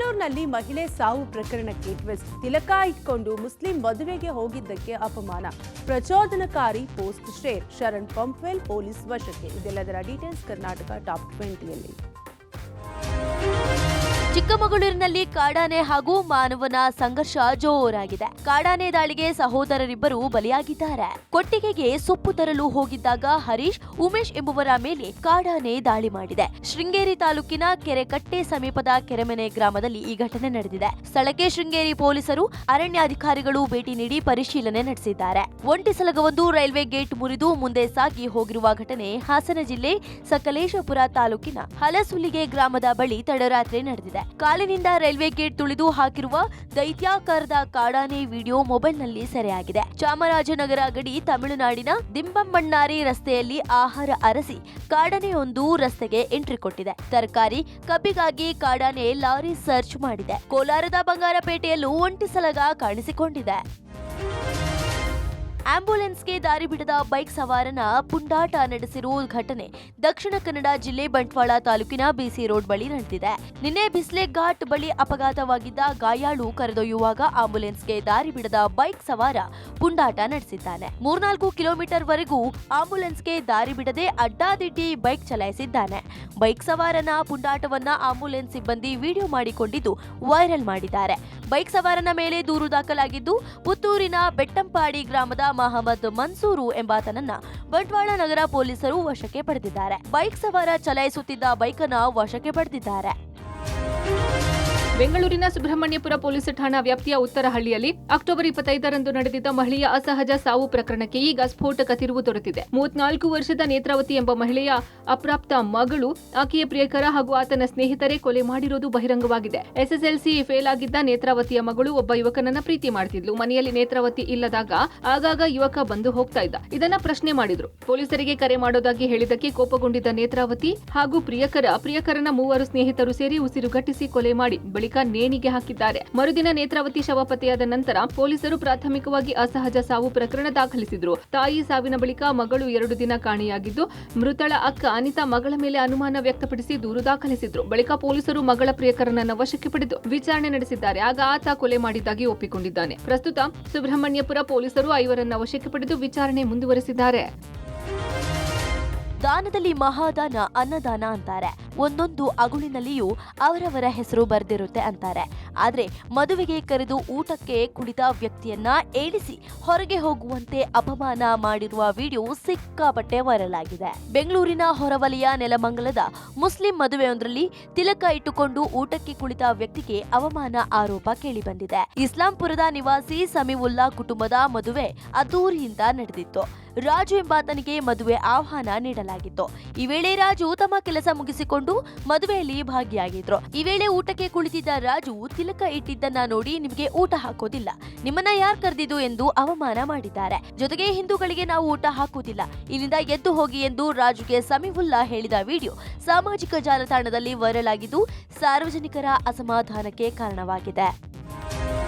ಬೆಂಗಳೂರಿನಲ್ಲಿ ಮಹಿಳೆ ಸಾವು ಪ್ರಕರಣಕ್ಕೆ ಟ್ವಿಸ್ಟ್. ತಿಲಕ ಇಟ್ಕೊಂಡು ಮುಸ್ಲಿಂ ಮದುವೆಗೆ ಹೋಗಿದ್ದಕ್ಕೆ ಅಪಮಾನ, ಪ್ರಚೋದನಕಾರಿ post share. Sharan Pumpwell police ವಶಕ್ಕೆ. ಇದೆಲ್ಲದರ ಡೀಟೇಲ್ಸ್ ಕರ್ನಾಟಕ ಟಾಪ್ 20ಯಲ್ಲಿ. ಚಿಕ್ಕಮಗಳೂರಿನಲ್ಲಿ ಕಾಡಾನೆ ಹಾಗೂ ಮಾನವನ ಸಂಘರ್ಷ ಜೋರಾಗಿದೆ. ಕಾಡಾನೆ ದಾಳಿಗೆ ಸಹೋದರರಿಬ್ಬರು ಬಲಿಯಾಗಿದ್ದಾರೆ. ಕೊಟ್ಟಿಗೆಗೆ ಸೊಪ್ಪು ತರಲು ಹೋಗಿದ್ದಾಗ ಹರೀಶ್, ಉಮೇಶ್ ಎಂಬುವರ ಮೇಲೆ ಕಾಡಾನೆ ದಾಳಿ ಮಾಡಿದೆ. ಶೃಂಗೇರಿ ತಾಲೂಕಿನ ಕೆರೆಕಟ್ಟೆ ಸಮೀಪದ ಕೆರೆಮನೆ ಗ್ರಾಮದಲ್ಲಿ ಈ ಘಟನೆ ನಡೆದಿದೆ. ಸ್ಥಳಕ್ಕೆ ಶೃಂಗೇರಿ ಪೊಲೀಸರು, ಅರಣ್ಯಾಧಿಕಾರಿಗಳು ಭೇಟಿ ನೀಡಿ ಪರಿಶೀಲನೆ ನಡೆಸಿದ್ದಾರೆ. ಒಂಟಿ ಸಲಗವೊಂದು ರೈಲ್ವೆ ಗೇಟ್ ಮುರಿದು ಮುಂದೆ ಸಾಗಿ ಹೋಗಿರುವ ಘಟನೆ ಹಾಸನ ಜಿಲ್ಲೆ ಸಕಲೇಶಪುರ ತಾಲೂಕಿನ ಹಲಸುಲಿಗೆ ಗ್ರಾಮದ ಬಳಿ ತಡರಾತ್ರಿ ನಡೆದಿದೆ. ಕಾಲಿನಿಂದ ರೈಲ್ವೆ ಗೇಟ್ ತುಳಿದು ಹಾಕಿರುವ ದೈತ್ಯಾಕಾರದ ಕಾಡಾನೆ ವಿಡಿಯೋ ಮೊಬೈಲ್ನಲ್ಲಿ ಸೆರೆಯಾಗಿದೆ. ಚಾಮರಾಜನಗರ ಗಡಿ ತಮಿಳುನಾಡಿನ ದಿಂಬಮ್ಮಣ್ಣಾರಿ ರಸ್ತೆಯಲ್ಲಿ ಆಹಾರ ಅರಸಿ ಕಾಡಾನೆಯೊಂದು ರಸ್ತೆಗೆ ಎಂಟ್ರಿ ಕೊಟ್ಟಿದೆ. ತರಕಾರಿ ಕಬ್ಬಿಗಾಗಿ ಕಾಡಾನೆ ಲಾರಿ ಸರ್ಚ್ ಮಾಡಿದೆ. ಕೋಲಾರದ ಬಂಗಾರಪೇಟೆಯಲ್ಲೂ ಒಂಟಿ ಸಲಗ ಕಾಣಿಸಿಕೊಂಡಿದೆ. ಆಂಬ್ಯುಲೆನ್ಸ್ಗೆ ದಾರಿ ಬಿಡದ ಬೈಕ್ ಸವಾರನ ಪುಂಡಾಟ ನಡೆಸಿರುವ ಘಟನೆ ದಕ್ಷಿಣ ಕನ್ನಡ ಜಿಲ್ಲೆ ಬಂಟ್ವಾಳ ತಾಲೂಕಿನ ಬಿಸಿ ರೋಡ್ ಬಳಿ ನಡೆದಿದೆ. ನಿನ್ನೆ ಬಿಸ್ಲೆ ಘಾಟ್ ಬಳಿ ಅಪಘಾತವಾಗಿದ್ದ ಗಾಯಾಳು ಕರೆದೊಯ್ಯುವಾಗ ಆಂಬ್ಯುಲೆನ್ಸ್ಗೆ ದಾರಿ ಬಿಡದ ಬೈಕ್ ಸವಾರ ಪುಂಡಾಟ ನಡೆಸಿದ್ದಾನೆ. 3-4 ಕಿಲೋಮೀಟರ್ ವರೆಗೂ ಆಂಬ್ಯುಲೆನ್ಸ್ಗೆ ದಾರಿ ಬಿಡದೆ ಅಡ್ಡಾದಿಡ್ಡಿ ಬೈಕ್ ಚಲಾಯಿಸಿದ್ದಾನೆ. ಬೈಕ್ ಸವಾರನ ಪುಂಡಾಟವನ್ನ ಆಂಬ್ಯುಲೆನ್ಸ್ ಸಿಬ್ಬಂದಿ ವಿಡಿಯೋ ಮಾಡಿಕೊಂಡಿದ್ದು ವೈರಲ್ ಮಾಡಿದ್ದಾರೆ. ಬೈಕ್ ಸವಾರನ ಮೇಲೆ ದೂರು ದಾಖಲಾಗಿದ್ದು ಪುತ್ತೂರಿನ ಬೆಟ್ಟಂಪಾಡಿ ಗ್ರಾಮದ ಮಹಮ್ಮದ್ ಮನ್ಸೂರು ಎಂಬಾತನನ್ನ ಬಂಟ್ವಾಳ ನಗರ ಪೊಲೀಸರು ವಶಕ್ಕೆ ಪಡೆದಿದ್ದಾರೆ. ಬೈಕ್ ಸವಾರ ಚಲಾಯಿಸುತ್ತಿದ್ದ ಬೈಕನ್ನ ವಶಕ್ಕೆ ಪಡೆದಿದ್ದಾರೆ. ಬೆಂಗಳೂರಿನ ಸುಬ್ರಹ್ಮಣ್ಯಪುರ ಪೊಲೀಸ್ ಠಾಣಾ ವ್ಯಾಪ್ತಿಯ ಉತ್ತರಹಳ್ಳಿಯಲ್ಲಿ ಅಕ್ಟೋಬರ್ 25ರಂದು ನಡೆದಿದ್ದ ಮಹಿಳೆಯ ಅಸಹಜ ಸಾವು ಪ್ರಕರಣಕ್ಕೆ ಈಗ ಸ್ಫೋಟಕ ತಿರುವು ದೊರೆತಿದೆ. 34 ವರ್ಷದ ನೇತ್ರಾವತಿ ಎಂಬ ಮಹಿಳೆಯ ಅಪ್ರಾಪ್ತ ಮಗಳು, ಆಕೆಯ ಪ್ರಿಯಕರ ಹಾಗೂ ಆತನ ಸ್ನೇಹಿತರೇ ಕೊಲೆ ಮಾಡಿರೋದು ಬಹಿರಂಗವಾಗಿದೆ. ಎಸ್ಎಸ್ಎಲ್ಸಿ ಫೇಲ್ ಆಗಿದ್ದ ನೇತ್ರಾವತಿಯ ಮಗಳು ಒಬ್ಬ ಯುವಕನನ್ನ ಪ್ರೀತಿ ಮಾಡ್ತಿದ್ಲು. ಮನೆಯಲ್ಲಿ ನೇತ್ರಾವತಿ ಇಲ್ಲದಾಗ ಆಗಾಗ ಯುವಕ ಬಂದು ಹೋಗ್ತಾ ಇದ್ದ. ಇದನ್ನ ಪ್ರಶ್ನೆ ಮಾಡಿದ್ರು. ಪೊಲೀಸರಿಗೆ ಕರೆ ಮಾಡೋದಾಗಿ ಹೇಳಿದ್ದಕ್ಕೆ ಕೋಪಗೊಂಡಿದ್ದ ನೇತ್ರಾವತಿ ಹಾಗೂ ಪ್ರಿಯಕರನ 3 ಸ್ನೇಹಿತರು ಸೇರಿ ಉಸಿರುಗಟ್ಟಿಸಿ ಕೊಲೆ ಮಾಡಿ ಬಳಿಕ ನೇಣಿಗೆ ಹಾಕಿದ್ದಾರೆ. ಮರುದಿನ ನೇತ್ರಾವತಿ ಶವ ಪತ್ತೆಯಾದ ನಂತರ ಪೊಲೀಸರು ಪ್ರಾಥಮಿಕವಾಗಿ ಅಸಹಜ ಸಾವು ಪ್ರಕರಣ ದಾಖಲಿಸಿದ್ರು. ತಾಯಿ ಸಾವಿನ ಬಳಿಕ ಮಗಳು 2 ದಿನ ಕಾಣೆಯಾಗಿದ್ದು, ಮೃತಳ ಅಕ್ಕ ಅನಿತಾ ಮಗಳ ಮೇಲೆ ಅನುಮಾನ ವ್ಯಕ್ತಪಡಿಸಿ ದೂರು ದಾಖಲಿಸಿದ್ರು. ಬಳಿಕ ಪೊಲೀಸರು ಮಗಳ ಪ್ರಿಯಕರನನ್ನ ವಶಕ್ಕೆ ಪಡೆದು ವಿಚಾರಣೆ ನಡೆಸಿದ್ದಾರೆ. ಆಗ ಆತ ಕೊಲೆ ಮಾಡಿದ್ದಾಗಿ ಒಪ್ಪಿಕೊಂಡಿದ್ದಾನೆ. ಪ್ರಸ್ತುತ ಸುಬ್ರಹ್ಮಣ್ಯಪುರ ಪೊಲೀಸರು 5ರನ್ನ ವಶಕ್ಕೆ ಪಡೆದು ವಿಚಾರಣೆ ಮುಂದುವರೆಸಿದ್ದಾರೆ. ದಾನದಲ್ಲಿ ಮಹಾದಾನ ಅನ್ನದಾನ ಅಂತಾರೆ. ಒಂದೊಂದು ಅಗುಳಿನಲ್ಲಿಯೂ ಅವರವರ ಹೆಸರು ಬರೆದಿರುತ್ತೆ ಅಂತಾರೆ. ಆದ್ರೆ ಮದುವೆಗೆ ಕರೆದು ಊಟಕ್ಕೆ ಕುಳಿತ ವ್ಯಕ್ತಿಯನ್ನ ಏಳಿಸಿ ಹೊರಗೆ ಹೋಗುವಂತೆ ಅಪಮಾನ ಮಾಡಿರುವ ವಿಡಿಯೋ ಸಿಕ್ಕಾಪಟ್ಟೆ ವೈರಲ್ ಆಗಿದೆ. ಬೆಂಗಳೂರಿನ ಹೊರವಲಯ ನೆಲಮಂಗಲದ ಮುಸ್ಲಿಂ ಮದುವೆಯೊಂದರಲ್ಲಿ ತಿಲಕ ಇಟ್ಟುಕೊಂಡು ಊಟಕ್ಕೆ ಕುಳಿತ ವ್ಯಕ್ತಿಗೆ ಅವಮಾನ ಆರೋಪ ಕೇಳಿಬಂದಿದೆ. ಇಸ್ಲಾಂಪುರದ ನಿವಾಸಿ ಸಮೀವುಲ್ಲಾ ಕುಟುಂಬದ ಮದುವೆ ಅದ್ದೂರಿಯಿಂದ ನಡೆದಿತ್ತು. ರಾಜು ಎಂಬಾತನಿಗೆ ಮದುವೆ ಆಹ್ವಾನ ನೀಡಲಾಗಿತ್ತು. ಈ ವೇಳೆ ರಾಜು ತಮ್ಮ ಕೆಲಸ ಮುಗಿಸಿಕೊಂಡು ಮದುವೆಯಲ್ಲಿ ಭಾಗಿಯಾಗಿದ್ರು. ಈ ವೇಳೆ ಊಟಕ್ಕೆ ಕುಳಿತಿದ್ದ ರಾಜು ತಿಲಕ ಇಟ್ಟಿದ್ದನ್ನ ನೋಡಿ, ನಿಮಗೆ ಊಟ ಹಾಕೋದಿಲ್ಲ, ನಿಮ್ಮನ್ನ ಯಾರು ಕರೆದಿದ್ದು ಎಂದು ಅವಮಾನ ಮಾಡಿದ್ದಾರೆ. ಜೊತೆಗೆ ಹಿಂದೂಗಳಿಗೆ ನಾವು ಊಟ ಹಾಕುವುದಿಲ್ಲ, ಇಲ್ಲಿಂದ ಎದ್ದು ಹೋಗಿ ಎಂದು ರಾಜುಗೆ ಸಮೀವುಲ್ಲಾ ಹೇಳಿದ ವಿಡಿಯೋ ಸಾಮಾಜಿಕ ಜಾಲತಾಣದಲ್ಲಿ ವೈರಲ್ ಆಗಿದ್ದು ಸಾರ್ವಜನಿಕರ ಅಸಮಾಧಾನಕ್ಕೆ ಕಾರಣವಾಗಿದೆ.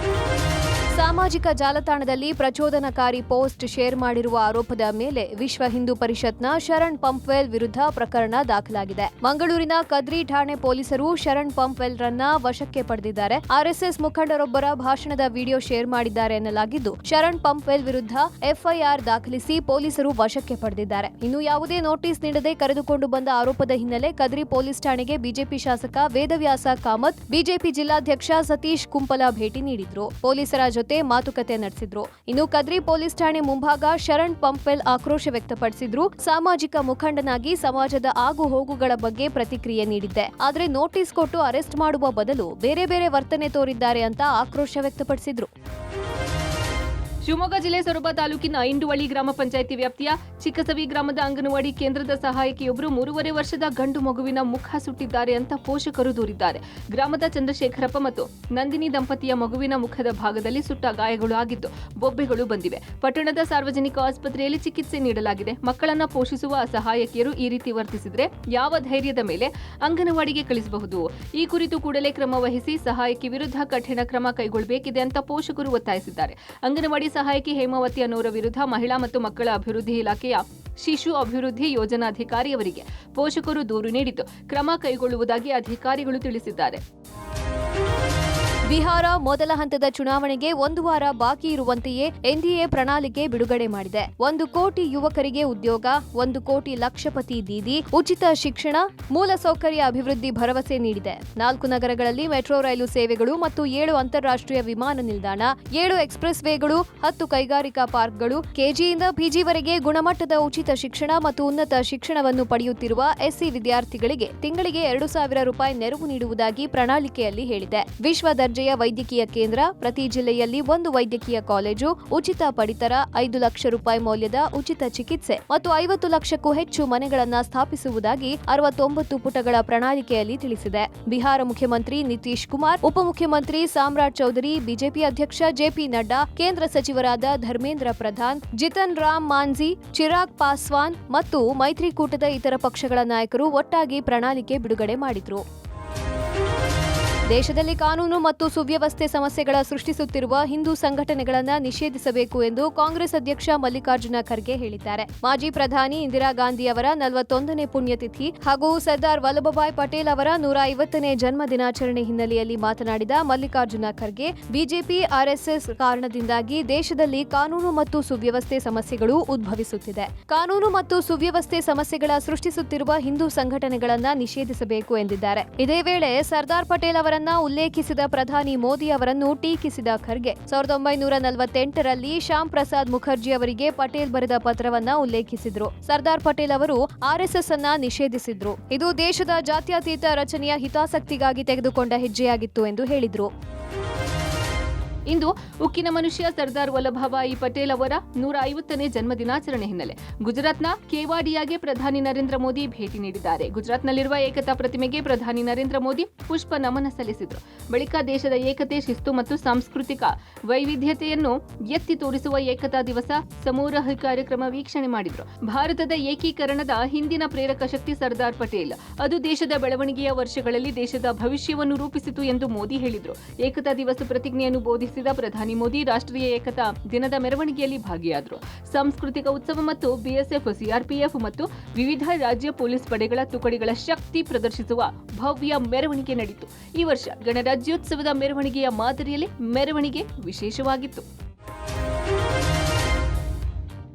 ಸಾಮಾಜಿಕ ಜಾಲತಾಣದಲ್ಲಿ ಪ್ರಚೋದನಕಾರಿ ಪೋಸ್ಟ್ ಶೇರ್ ಮಾಡಿರುವ ಆರೋಪದ ಮೇಲೆ ವಿಶ್ವ ಹಿಂದೂ ಪರಿಷತ್ನ ಶರಣ್ ಪಂಪ್ವೆಲ್ ವಿರುದ್ಧ ಪ್ರಕರಣ ದಾಖಲಾಗಿದೆ. ಮಂಗಳೂರಿನ ಕದ್ರಿ ಠಾಣೆ ಪೊಲೀಸರು ಶರಣ್ ಪಂಪ್ವೆಲ್ ರನ್ನ ವಶಕ್ಕೆ ಪಡೆದಿದ್ದಾರೆ. ಆರ್ಎಸ್ಎಸ್ ಮುಖಂಡರೊಬ್ಬರ ಭಾಷಣದ ವಿಡಿಯೋ ಶೇರ್ ಮಾಡಿದ್ದಾರೆ ಎನ್ನಲಾಗಿದ್ದು, ಶರಣ್ ಪಂಪ್ವೆಲ್ ವಿರುದ್ಧ ಎಫ್ಐಆರ್ ದಾಖಲಿಸಿ ಪೊಲೀಸರು ವಶಕ್ಕೆ ಪಡೆದಿದ್ದಾರೆ. ಇನ್ನು ಯಾವುದೇ ನೋಟಿಸ್ ನೀಡದೆ ಕರೆದುಕೊಂಡು ಬಂದ ಆರೋಪದ ಹಿನ್ನೆಲೆ ಕದ್ರಿ ಪೊಲೀಸ್ ಠಾಣೆಗೆ ಬಿಜೆಪಿ ಶಾಸಕ ವೇದವ್ಯಾಸ ಕಾಮತ್, ಬಿಜೆಪಿ ಜಿಲ್ಲಾಧ್ಯಕ್ಷ ಸತೀಶ್ ಕುಂಪಲ ಭೇಟಿ ನೀಡಿದ್ರು. ಪೊಲೀಸರ ಜೊತೆ ಮಾತುಕತೆ ನಡೆಸಿದ್ರು. ಇನ್ನು ಕದ್ರಿ ಪೊಲೀಸ್ ಠಾಣೆ ಮುಂಭಾಗ ಶರಣ್ ಪಂಪ್ವೆಲ್ ಆಕ್ರೋಶ ವ್ಯಕ್ತಪಡಿಸಿದ್ರು. ಸಾಮಾಜಿಕ ಮುಖಂಡನಾಗಿ ಸಮಾಜದ ಆಗು ಹೋಗುಗಳ ಬಗ್ಗೆ ಪ್ರತಿಕ್ರಿಯೆ ನೀಡಿದ್ದೆ, ಆದ್ರೆ ನೋಟಿಸ್ ಕೊಟ್ಟು ಅರೆಸ್ಟ್ ಮಾಡುವ ಬದಲು ಬೇರೆ ಬೇರೆ ವರ್ತನೆ ತೋರಿದ್ದಾರೆ ಅಂತ ಆಕ್ರೋಶ ವ್ಯಕ್ತಪಡಿಸಿದ್ರು. ಶಿವಮೊಗ್ಗ ಜಿಲ್ಲೆ ಸೊರಬ ತಾಲೂಕಿನ ಇಂಡುವಳಿ ಗ್ರಾಮ ಪಂಚಾಯಿತಿ ವ್ಯಾಪ್ತಿಯ ಚಿಕ್ಕಸವಿ ಗ್ರಾಮದ ಅಂಗನವಾಡಿ ಕೇಂದ್ರದ ಸಹಾಯಕಿಯೊಬ್ಬರು 3.5 ವರ್ಷದ ಗಂಡು ಮಗುವಿನ ಮುಖ ಸುಟ್ಟಿದ್ದಾರೆ ಅಂತ ಪೋಷಕರು ದೂರಿದ್ದಾರೆ. ಗ್ರಾಮದ ಚಂದ್ರಶೇಖರಪ್ಪ ಮತ್ತು ನಂದಿನಿ ದಂಪತಿಯ ಮಗುವಿನ ಮುಖದ ಭಾಗದಲ್ಲಿ ಸುಟ್ಟ ಗಾಯಗಳು ಆಗಿದ್ದು ಬೊಬ್ಬೆಗಳು ಬಂದಿವೆ. ಪಟ್ಟಣದ ಸಾರ್ವಜನಿಕ ಆಸ್ಪತ್ರೆಯಲ್ಲಿ ಚಿಕಿತ್ಸೆ ನೀಡಲಾಗಿದೆ. ಮಕ್ಕಳನ್ನ ಪೋಷಿಸುವ ಸಹಾಯಕಿಯರು ಈ ರೀತಿ ವರ್ತಿಸಿದ್ರೆ ಯಾವ ಧೈರ್ಯದ ಮೇಲೆ ಅಂಗನವಾಡಿಗೆ ಕಳಿಸಬಹುದು? ಈ ಕುರಿತು ಕೂಡಲೇ ಕ್ರಮ ವಹಿಸಿ ಸಹಾಯಕಿ ವಿರುದ್ಧ ಕಠಿಣ ಕ್ರಮ ಕೈಗೊಳ್ಳಬೇಕಿದೆ ಅಂತ ಪೋಷಕರು ಒತ್ತಾಯಿಸಿದ್ದಾರೆ. ಅಂಗನವಾಡಿ ಸಹಾಯಕಿ ಹೇಮಾವತಿ ಅನ್ನೋರ ವಿರುದ್ಧ ಮಹಿಳಾ ಮತ್ತು ಮಕ್ಕಳ ಅಭಿವೃದ್ಧಿ ಇಲಾಖೆಯ ಶಿಶು ಅಭಿವೃದ್ಧಿ ಯೋಜನಾಧಿಕಾರಿಯವರಿಗೆ ಪೋಷಕರು ದೂರು ನೀಡಿದ್ದು ಕ್ರಮ ಕೈಗೊಳ್ಳುವುದಾಗಿ ಅಧಿಕಾರಿಗಳು ತಿಳಿಸಿದ್ದಾರೆ. ಬಿಹಾರ ಮೊದಲ ಹಂತದ ಚುನಾವಣೆಗೆ 1 ವಾರ ಬಾಕಿ ಇರುವಂತೆಯೇ ಎನ್ಡಿಎ ಪ್ರಣಾಳಿಕೆ ಬಿಡುಗಡೆ ಮಾಡಿದೆ. 1 ಕೋಟಿ ಯುವಕರಿಗೆ ಉದ್ಯೋಗ, 1 ಕೋಟಿ ಲಕ್ಷಪತಿ ದೀದಿ, ಉಚಿತ ಶಿಕ್ಷಣ, ಮೂಲಸೌಕರ್ಯ ಅಭಿವೃದ್ಧಿ ಭರವಸೆ ನೀಡಿದೆ. 4 ನಗರಗಳಲ್ಲಿ ಮೆಟ್ರೋ ರೈಲು ಸೇವೆಗಳು ಮತ್ತು 7 ಅಂತಾರಾಷ್ಟ್ರೀಯ ವಿಮಾನ ನಿಲ್ದಾಣ, 7 ಎಕ್ಸ್‌ಪ್ರೆಸ್ ವೇಗಳು, 10 ಕೈಗಾರಿಕಾ ಪಾರ್ಕ್ಗಳು, ಕೆಜಿಯಿಂದ ಪಿಜಿವರೆಗೆ ಗುಣಮಟ್ಟದ ಉಚಿತ ಶಿಕ್ಷಣ ಮತ್ತು ಉನ್ನತ ಶಿಕ್ಷಣವನ್ನು ಪಡೆಯುತ್ತಿರುವ ಎಸ್ಸಿ ವಿದ್ಯಾರ್ಥಿಗಳಿಗೆ ತಿಂಗಳಿಗೆ 2,000 ರೂಪಾಯಿ ನೆರವು ನೀಡುವುದಾಗಿ ಪ್ರಣಾಳಿಕೆಯಲ್ಲಿ ಹೇಳಿದೆ. ವಿಶ್ವ ದರ್ಜೆಯ ವೈದ್ಯಕೀಯ ಕೇಂದ್ರ, ಪ್ರತಿ ಜಿಲ್ಲೆಯಲ್ಲಿ 1 ವೈದ್ಯಕೀಯ ಕಾಲೇಜು, ಉಚಿತ ಪಡಿತರ, 5 ಲಕ್ಷ ರೂಪಾಯಿ ಮೌಲ್ಯದ ಉಚಿತ ಚಿಕಿತ್ಸೆ ಮತ್ತು 50 ಲಕ್ಷಕ್ಕೂ ಹೆಚ್ಚು ಮನೆಗಳನ್ನು ಸ್ಥಾಪಿಸುವುದಾಗಿ 69 ಪುಟಗಳ ಪ್ರಣಾಳಿಕೆಯಲ್ಲಿ ತಿಳಿಸಿದೆ. ಬಿಹಾರ ಮುಖ್ಯಮಂತ್ರಿ ನಿತೀಶ್ ಕುಮಾರ್, ಉಪಮುಖ್ಯಮಂತ್ರಿ ಸಾಮ್ರಾಟ್ ಚೌಧರಿ, ಬಿಜೆಪಿ ಅಧ್ಯಕ್ಷ ಜೆಪಿ ನಡ್ಡಾ, ಕೇಂದ್ರ ಸಚಿವರಾದ ಧರ್ಮೇಂದ್ರ ಪ್ರಧಾನ್, ಜಿತನ್ ರಾಮ್ ಮಾಂಝಿ, ಚಿರಾಗ್ ಪಾಸ್ವಾನ್ ಮತ್ತು ಮೈತ್ರಿಕೂಟದ ಇತರ ಪಕ್ಷಗಳ ನಾಯಕರು ಒಟ್ಟಾಗಿ ಪ್ರಣಾಳಿಕೆ ಬಿಡುಗಡೆ ಮಾಡಿದ್ರು. ದೇಶದಲ್ಲಿ ಕಾನೂನು ಮತ್ತು ಸುವ್ಯವಸ್ಥೆ ಸಮಸ್ಯೆಗಳ ಸೃಷ್ಟಿಸುತ್ತಿರುವ ಹಿಂದೂ ಸಂಘಟನೆಗಳನ್ನು ನಿಷೇಧಿಸಬೇಕು ಎಂದು ಕಾಂಗ್ರೆಸ್ ಅಧ್ಯಕ್ಷ ಮಲ್ಲಿಕಾರ್ಜುನ ಖರ್ಗೆ ಹೇಳಿದ್ದಾರೆ. ಮಾಜಿ ಪ್ರಧಾನಿ ಇಂದಿರಾ ಗಾಂಧಿ ಅವರ 41ನೇ ಪುಣ್ಯತಿಥಿ ಹಾಗೂ ಸರ್ದಾರ್ ವಲ್ಲಭಭಾಯ್ ಪಟೇಲ್ ಅವರ 150ನೇ ಜನ್ಮ ದಿನಾಚರಣೆ ಹಿನ್ನೆಲೆಯಲ್ಲಿ ಮಾತನಾಡಿದ ಮಲ್ಲಿಕಾರ್ಜುನ ಖರ್ಗೆ, ಬಿಜೆಪಿ ಆರ್ಎಸ್ಎಸ್ ಕಾರಣದಿಂದಾಗಿ ದೇಶದಲ್ಲಿ ಕಾನೂನು ಮತ್ತು ಸುವ್ಯವಸ್ಥೆ ಸಮಸ್ಯೆಗಳು ಉದ್ಭವಿಸುತ್ತಿದೆ. ಕಾನೂನು ಮತ್ತು ಸುವ್ಯವಸ್ಥೆ ಸಮಸ್ಯೆಗಳ ಸೃಷ್ಟಿಸುತ್ತಿರುವ ಹಿಂದೂ ಸಂಘಟನೆಗಳನ್ನು ನಿಷೇಧಿಸಬೇಕು ಎಂದಿದ್ದಾರೆ. ಇದೇ ವೇಳೆ ಸರ್ದಾರ್ ಪಟೇಲ್ ಅವರ ಉಲ್ಲೇಖಿಸಿದ ಪ್ರಧಾನಿ ಮೋದಿ ಅವರನ್ನು ಟೀಕಿಸಿದ ಖರ್ಗೆ, 1948ರಲ್ಲಿ ಶ್ಯಾಮ್ ಪ್ರಸಾದ್ ಮುಖರ್ಜಿ ಅವರಿಗೆ ಪಟೇಲ್ ಬರೆದ ಪತ್ರವನ್ನ ಉಲ್ಲೇಖಿಸಿದ್ರು. ಸರ್ದಾರ್ ಪಟೇಲ್ ಅವರು ಆರ್ಎಸ್ಎಸ್ ಅನ್ನ ನಿಷೇಧಿಸಿದ್ರು. ಇದು ದೇಶದ ಜಾತ್ಯತೀತ ರಚನೆಯ ಹಿತಾಸಕ್ತಿಗಾಗಿ ತೆಗೆದುಕೊಂಡ ಹೆಜ್ಜೆಯಾಗಿತ್ತು ಎಂದು ಹೇಳಿದ್ರು. ಇಂದು ಉಕ್ಕಿನ ಮನುಷ್ಯ ಸರ್ದಾರ್ ವಲ್ಲಭಭಾಯಿ ಪಟೇಲ್ ಅವರ 150ನೇ ಜನ್ಮ ದಿನಾಚರಣೆ ಹಿನ್ನೆಲೆ ಗುಜರಾತ್ನ ಕೇವಾಡಿಯಾಗೆ ಪ್ರಧಾನಿ ನರೇಂದ್ರ ಮೋದಿ ಭೇಟಿ ನೀಡಿದ್ದಾರೆ. ಗುಜರಾತ್ನಲ್ಲಿರುವ ಏಕತಾ ಪ್ರತಿಮೆಗೆ ಪ್ರಧಾನಿ ನರೇಂದ್ರ ಮೋದಿ ಪುಷ್ಪ ನಮನ ಸಲ್ಲಿಸಿದರು. ಬಳಿಕ ದೇಶದ ಏಕತೆ, ಶಿಸ್ತು ಮತ್ತು ಸಾಂಸ್ಕೃತಿಕ ವೈವಿಧ್ಯತೆಯನ್ನು ಎತ್ತಿ ತೋರಿಸುವ ಏಕತಾ ದಿವಸ ಸಮಾರೋಹ ಕಾರ್ಯಕ್ರಮ ವೀಕ್ಷಣೆ ಮಾಡಿದರು. ಭಾರತದ ಏಕೀಕರಣದ ಹಿಂದಿನ ಪ್ರೇರಕ ಶಕ್ತಿ ಸರ್ದಾರ್ ಪಟೇಲ್. ಅದು ದೇಶದ ಬೆಳವಣಿಗೆಯ ವರ್ಷಗಳಲ್ಲಿ ದೇಶದ ಭವಿಷ್ಯವನ್ನು ರೂಪಿಸಿತು ಎಂದು ಮೋದಿ ಹೇಳಿದರು. ಏಕತಾ ದಿವಸ ಪ್ರತಿಜ್ಞೆಯನ್ನು ಬೋಧಿಸಿದ ಪ್ರಧಾನಿ ಮೋದಿ ರಾಷ್ಟ್ರೀಯ ಏಕತಾ ದಿನದ ಮೆರವಣಿಗೆಯಲ್ಲಿ ಭಾಗಿಯಾದರು. ಸಾಂಸ್ಕೃತಿಕ ಉತ್ಸವ ಮತ್ತು ಬಿಎಸ್ಎಫ್, ಸಿಆರ್ಪಿಎಫ್ ಮತ್ತು ವಿವಿಧ ರಾಜ್ಯ ಪೊಲೀಸ್ ಪಡೆಗಳ ತುಕಡಿಗಳ ಶಕ್ತಿ ಪ್ರದರ್ಶಿಸುವ ಭವ್ಯ ಮೆರವಣಿಗೆ ನಡೆಯಿತು. ಈ ವರ್ಷ ಗಣರಾಜ್ಯೋತ್ಸವದ ಮೆರವಣಿಗೆಯ ಮಾದರಿಯಲ್ಲಿ ಮೆರವಣಿಗೆ ವಿಶೇಷವಾಗಿತ್ತು.